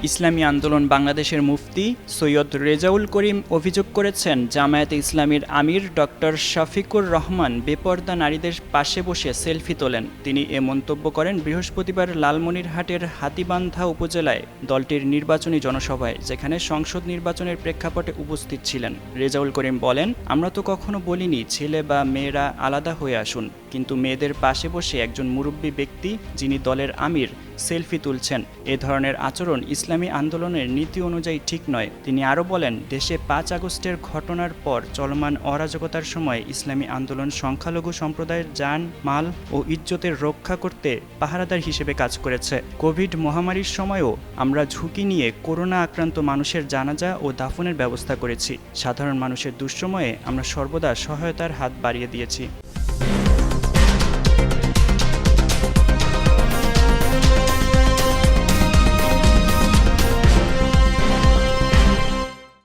ইসলামী আন্দোলন বাংলাদেশের মুফতি সৈয়দ রেজাউল করিম অভিযোগ করেছেন, জামায়াতে ইসলামীর আমির ডক্টর শফিকুর রহমান বেপরদা নারীদের পাশে বসে সেলফি তোলেন। তিনি এ মন্তব্য করেন বৃহস্পতিবার লালমনিরহাটের হাতীবান্ধা উপজেলায় দলটির নির্বাচনী জনসভায়, যেখানে সংসদ নির্বাচনের প্রেক্ষাপটে উপস্থিত ছিলেন। রেজাউল করিম বলেন, আমরা তো কখনো বলিনি ছেলে বা মেয়েরা আলাদা হয়ে আসুন, কিন্তু মেয়েদের পাশে বসে একজন মুরব্বী ব্যক্তি, যিনি দলের আমির, সেলফি তুলছেন। এ ধরনের আচরণ ইসলামী আন্দোলনের নীতি অনুযায়ী ঠিক নয়। তিনি আরও বলেন, দেশে ৫ আগস্টের ঘটনার পর চলমান অরাজকতার সময় ইসলামী আন্দোলন সংখ্যালঘু সম্প্রদায়ের জান, মাল ও ইজ্জতের রক্ষা করতে পাহারাদার হিসেবে কাজ করেছে। কোভিড মহামারীর সময়ও আমরা ঝুঁকি নিয়ে করোনা আক্রান্ত মানুষের জানাজা ও দাফনের ব্যবস্থা করেছি। সাধারণ মানুষের দুঃসময়ে আমরা সর্বদা সহায়তার হাত বাড়িয়ে দিয়েছি।